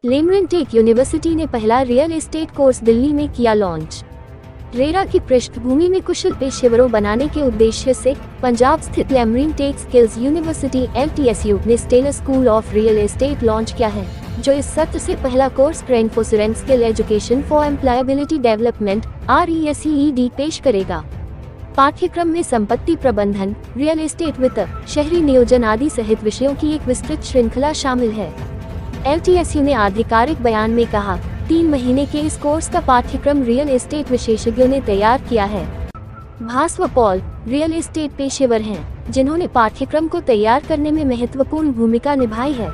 लेमरिन take university ने पहला real estate course Delhi में किया लॉन्च। रेरा की पृष्ठभूमि में कुशल पेशेवरों बनाने के उद्देश्य से पंजाब स्थित Lamrin tech skills university (LTSU) ने stellar school of real estate launch किया है, जो इस सत्र से पहला course trend for skill education for employability development (RESEED) पेश करेगा। पाठ्यक्रम में संपत्ति प्रबंधन, रियल एस्टेट वित्त, शहरी नियोजन आदि सहित विषयों की एक विस्तृत श्रृंखला शामिल है। LTSU ने आधिकारिक बयान में कहा, 3 महीने के इस कोर्स का पाठ्यक्रम रियल एस्टेट विशेषज्ञों ने तैयार किया है। भास व पॉल रियल एस्टेट पेशेवर हैं, जिन्होंने पाठ्यक्रम को तैयार करने में महत्वपूर्ण भूमिका निभाई है।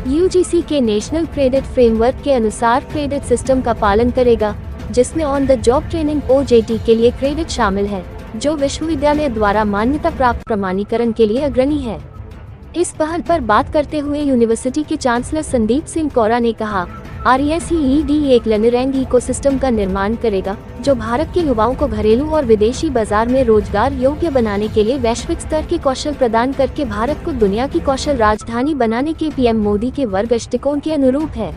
UGC के नेशनल क्रेडिट फ्रेमवर्क के अनुसार क्रेडिट सिस्टम का पालन करेगा, जिसमें on the job training OJT के लिए क्रेडिट शामिल है, जो विश्वविद्यालय द्वारा मान्यता प्राप्त प्रमाणीकरण के लिए अग्रणी है। इस पहल पर बात करते हुए यूनिवर्सिटी के चांसलर संदीप सिंह कौरा ने कहा, RESEED एक लर्निंग इकोसिस्टम का निर्माण करेगा, जो भारत के युवाओं को घरेलू और विदेशी बाजार में रोजगार योग्य बनाने के लिए वैश्विक स्तर के कौशल प्रदान करके भारत को दुनिया की कौशल राजधानी बनाने के PM मोदी के वर्ग दृष्टिकोण के अनुरूप है।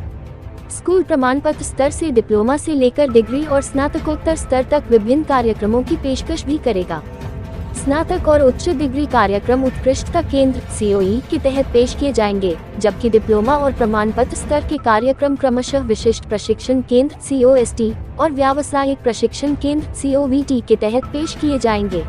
स्कूल प्रमाण पत्र स्तर से डिप्लोमा से लेकर डिग्री और स्नातकोत्तर स्तर तक विभिन्न कार्यक्रमों की पेशकश भी करेगा। स्नातक और उच्च डिग्री कार्यक्रम उत्कृष्टता केंद्र COE के तहत पेश किए जाएंगे, जबकि डिप्लोमा और प्रमाण पत्र स्तर के कार्यक्रम क्रमशः विशिष्ट प्रशिक्षण केंद्र COST और व्यावसायिक प्रशिक्षण केंद्र COVT के तहत पेश किए जाएंगे।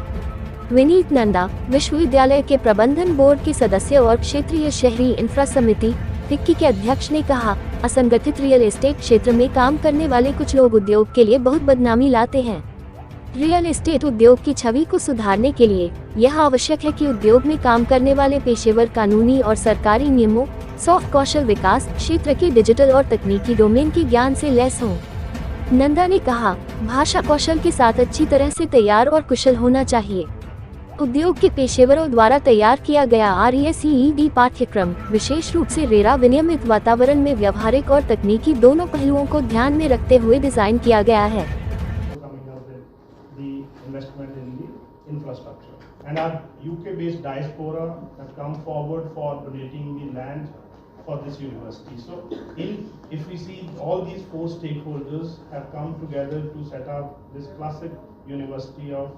विनीत नंदा, विश्वविद्यालय के प्रबंधन बोर्ड के सदस्य और क्षेत्रीय शहरी इंफ्रा समिति FICCI के अध्यक्ष ने कहा, असंगठित रियल एस्टेट क्षेत्र में काम करने वाले कुछ लोग उद्योग के लिए बहुत बदनामी लाते हैं। रियल एस्टेट उद्योग की छवि को सुधारने के लिए यह आवश्यक है कि उद्योग में काम करने वाले पेशेवर कानूनी और सरकारी नियमों, सॉफ्ट कौशल विकास क्षेत्र के डिजिटल और तकनीकी डोमेन के ज्ञान से लैस हों। नंदा ने कहा, भाषा कौशल के साथ अच्छी तरह से तैयार और कुशल होना चाहिए। उद्योग के पेशेवरों द्वारा तैयार किया गया RESEED पाठ्यक्रम विशेष रूप से रेरा विनियमित वातावरण में व्यवहारिक और तकनीकी दोनों पहलुओं को ध्यान में रखते हुए डिजाइन किया गया है। And our UK-based diaspora have come forward for donating the land for this university. So, if we see all these 4 stakeholders have come together to set up this classic university of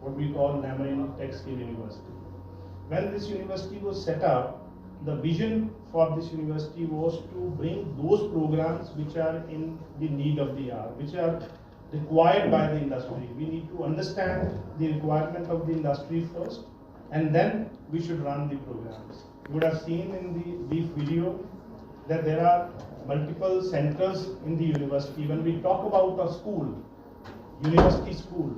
what we call Lemerin Tech Skill University. When this university was set up, the vision for this university was to bring those programs which are in the need of the hour, which are required by the industry. We need to understand the requirement of the industry first, and then we should run the programs. You would have seen in the brief video that there are multiple centers in the university. When we talk about a school, university school,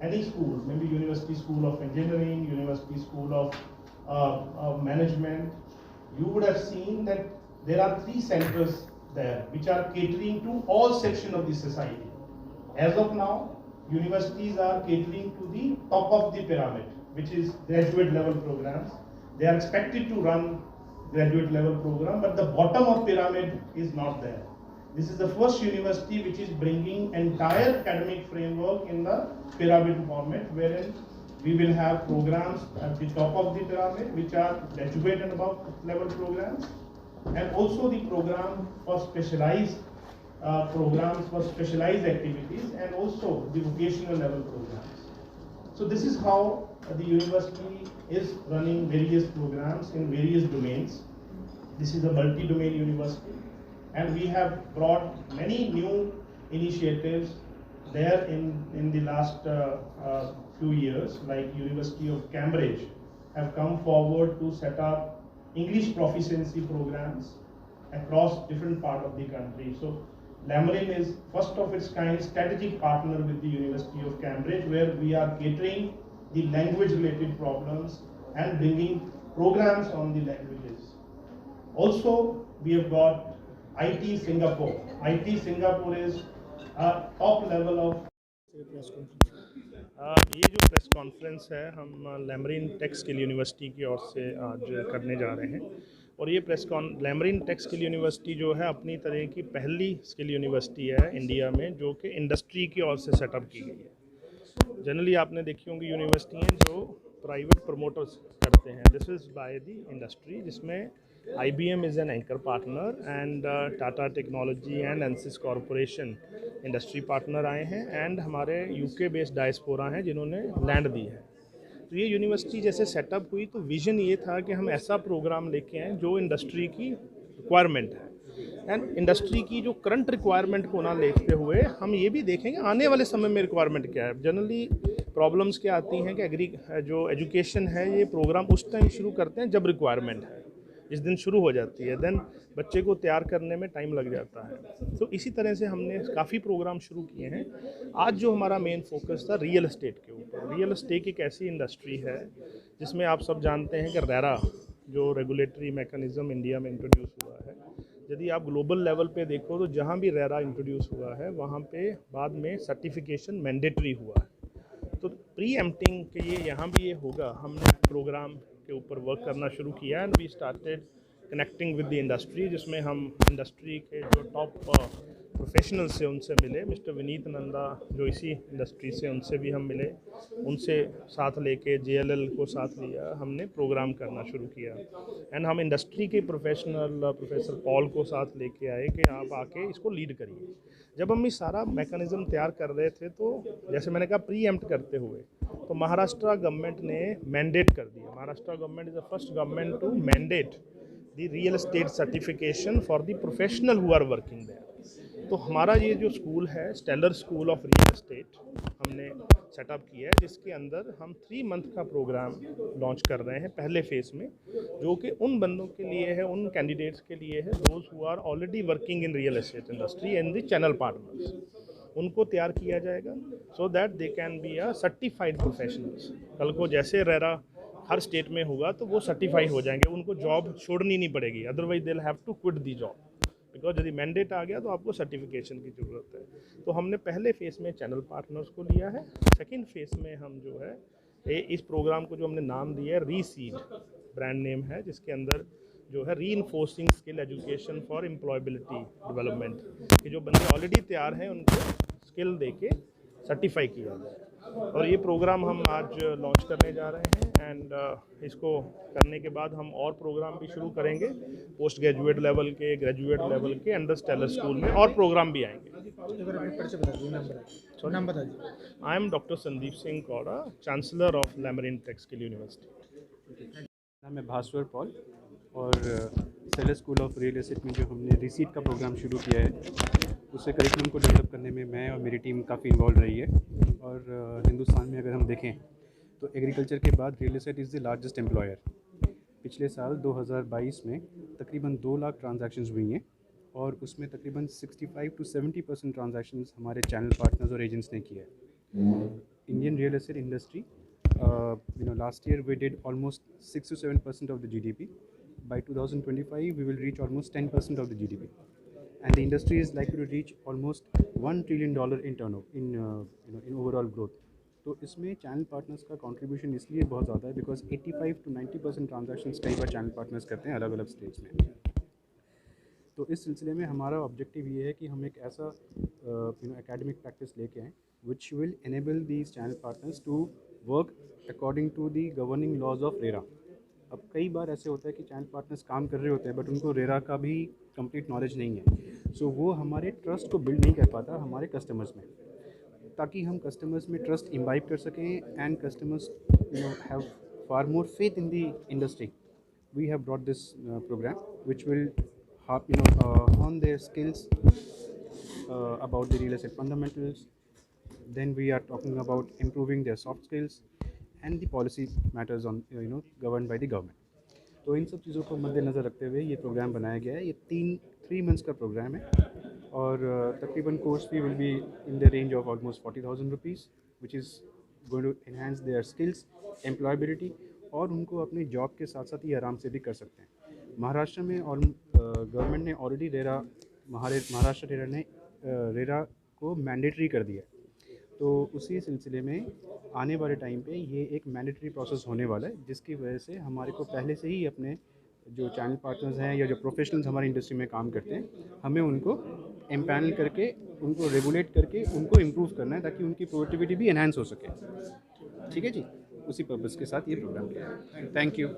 any school, maybe University School of Engineering, University School of Management, you would have seen that there are 3 centers there which are catering to all sections of the society. As of now, universities are catering to the top of the pyramid, which is graduate level programs. They are expected to run graduate level program, but the bottom of pyramid is not there. This is the first university which is bringing entire academic framework in the pyramid format, wherein we will have programs at the top of the pyramid, which are graduate and above level programs, and also the program for specialized programs for specialized activities, and also the vocational level programs. So this is how the university is running various programs in various domains. This is a multi-domain university, and we have brought many new initiatives there in the last few years, like University of Cambridge have come forward to set up English proficiency programs across different parts of the country. So Lemerin is first of its kind strategic partner with the University of Cambridge, where we are catering the language related problems and bringing programs on the languages. Also, we have got IT Singapore. IT Singapore is a top level of ये जो press conference है हम लेमरिन take skill university की ओर से आज करने जा रहे हैं, और ये लेमरिन टेक स्किल यूनिवर्सिटी जो है अपनी तरह की पहली स्किल यूनिवर्सिटी है इंडिया में, जो कि इंडस्ट्री की ओर से सेटअप की गई है। जनरली आपने देखी होंगी यूनिवर्सिटी हैं जो प्राइवेट प्रमोटर्स करते हैं, this is by the industry, जिसमें IBM is an anchor partner and Tata technology and Ansys corporation industry partner आए हैं, एंड हमारे UK बेस्ड डायस्पोरा हैं जिन्होंने लैंड दी है। तो ये यूनिवर्सिटी जैसे सेटअप हुई तो विज़न ये था कि हम ऐसा प्रोग्राम लेके आएँ जो इंडस्ट्री की रिक्वायरमेंट है, एंड इंडस्ट्री की जो करंट रिक्वायरमेंट को ना देखते हुए हम ये भी देखेंगे आने वाले समय में रिक्वायरमेंट क्या है। जनरली प्रॉब्लम्स क्या आती हैं कि जो एजुकेशन है ये प्रोग्राम उस टाइम शुरू करते हैं जब रिक्वायरमेंट है, जिस दिन शुरू हो जाती है, देन बच्चे को तैयार करने में टाइम लग जाता है। तो इसी तरह से हमने काफ़ी प्रोग्राम शुरू किए हैं। आज जो हमारा मेन फोकस था रियल एस्टेट के ऊपर। रियल एस्टेट एक ऐसी इंडस्ट्री है जिसमें आप सब जानते हैं कि रेरा जो रेगुलेटरी मैकेनिज़्म इंडिया में इंट्रोड्यूस हुआ है, यदि आप ग्लोबल लेवल पे देखो तो जहाँ भी रेरा इंट्रोड्यूस हुआ है वहाँ पे बाद में सर्टिफिकेशन मैंडेटरी हुआ है। तो प्री एम्प्टिंग के लिए यहाँ भी ये होगा, हमने प्रोग्राम के ऊपर वर्क करना शुरू किया and we started connecting with the industry, जिसमें हम इंडस्ट्री के जो टॉप प्रोफेशनल्स से उनसे मिले, मिस्टर विनीत नंदा जो इसी इंडस्ट्री से, उनसे भी हम मिले, उनसे साथ लेके JLL को साथ लिया, हमने प्रोग्राम करना शुरू किया एंड हम इंडस्ट्री के प्रोफेशनल प्रोफेसर पॉल को साथ लेके आए कि आप आके इसको लीड करिए। जब हम ये सारा मैकेनिज़्म तैयार कर रहे थे तो जैसे मैंने कहा प्री एम्प्ट करते हुए, तो महाराष्ट्र गवर्नमेंट ने मैंडेट कर दिया। Maharashtra government is the first government to mandate the real estate certification for the professional who are working there. तो हमारा ये जो स्कूल है stellar school of real estate हमने सेटअप किया है, जिसके अंदर हम 3 मंथ का प्रोग्राम लॉन्च कर रहे हैं पहले फेज़ में, जो कि उन बंदों के लिए है, उन कैंडिडेट्स के लिए है those who are already working in real estate industry and the channel partners. उनको तैयार किया जाएगा so that they can be a certified professionals. कल को जैसे रेरा हर स्टेट में होगा तो वो सर्टिफाई हो जाएंगे, उनको जॉब छोड़नी नहीं पड़ेगी, otherwise they will have to quit the job, because यदि मैंडेट आ गया तो आपको सर्टिफिकेशन की ज़रूरत है। तो हमने पहले फेज़ में चैनल पार्टनर्स को लिया है, सेकंड फेज़ में हम जो है इस प्रोग्राम को जो हमने नाम दिया है रीसीड, ब्रांड नेम है, जिसके अंदर जो है reinforcing skill education for employability development, कि जो बंदे ऑलरेडी तैयार हैं उनको स्किल दे के सर्टिफाई किया जाए। और ये प्रोग्राम हम आज लॉन्च करने जा रहे हैं एंड इसको करने के बाद हम और प्रोग्राम भी शुरू करेंगे पोस्ट ग्रेजुएट लेवल के, ग्रेजुएट लेवल के, अंडर स्टेलर स्कूल में और प्रोग्राम भी आएंगे। I am doctor Sandeep Singh Kaura, chancellor of Lamrin tech skill university. नाम है भास्वर पॉल और Stellar school of real estate में जो हमने रिसीट का प्रोग्राम शुरू किया है उससे करिकुलम को डेवलप करने में मैं और मेरी टीम काफ़ी इन्वॉल्व रही है। और हिंदुस्तान में अगर हम देखें तो एग्रीकल्चर के बाद real estate is the largest employer. पिछले साल 2022 में तकरीबन 2 लाख ट्रांजैक्शंस हुई हैं और उसमें तकरीबन 65 to 70% ट्रांजैक्शंस हमारे चैनल पार्टनर्स और एजेंट्स ने किया है। Indian real estate industry last year we did almost 6 to 7% of the GDP. By 2025 we will reach almost 10% of the GDP, and the industry is likely to reach almost $1 trillion in turnover in overall growth. तो इसमें channel partners का contribution इसलिए बहुत ज़्यादा है because 85 to 90% transactions कई बार channel partners करते हैं अलग अलग स्टेज में। तो इस सिलसिले में हमारा ऑब्जेक्टिव ये है कि हम एक ऐसा एकेडमिक प्रैक्टिस लेके आएँ which will enable these channel partners to work according to the governing laws of RERA. अब कई बार ऐसे होता है कि चैनल पार्टनर्स काम कर रहे होते हैं बट उनको रेरा का भी कंप्लीट नॉलेज नहीं है, सो वो हमारे ट्रस्ट को बिल्ड नहीं कर पाता हमारे कस्टमर्स में। ताकि हम कस्टमर्स में ट्रस्ट इम्बाइब कर सकें and customers have far more faith in the industry, we have brought this programme which will hone their skills about the real estate fundamentals. Then we are talking about improving their soft skills and the policy matters on governed by the government. तो इन सब चीज़ों को मद्देनज़र रखते हुए ये programme बनाया गया है। ये 3 मंथ्स का प्रोग्राम है और तकरीबन course fee will be in the range of almost 40,000 rupees which is going to enhance their skills, employability, और उनको अपनी जॉब के साथ साथ ये आराम से भी कर सकते हैं। महाराष्ट्र में और गवर्नमेंट ने ऑलरेडी महाराष्ट्र रेरा ने रेरा को मैंडेटरी कर दिया, तो उसी सिलसिले में आने वाले टाइम पे ये एक मैंडेटरी प्रोसेस होने वाला है, जिसकी वजह से हमारे को पहले से ही अपने जो चैनल पार्टनर्स हैं या जो प्रोफेशनल्स हमारी इंडस्ट्री में काम करते हैं, हमें उनको एम्पैनल करके, उनको रेगुलेट करके, उनको इम्प्रूव करना है ताकि उनकी प्रोडक्टिविटी भी एनहांस हो सके। ठीक है जी, उसी पर्पज़ के साथ ये प्रोग्राम किया है। Thank you.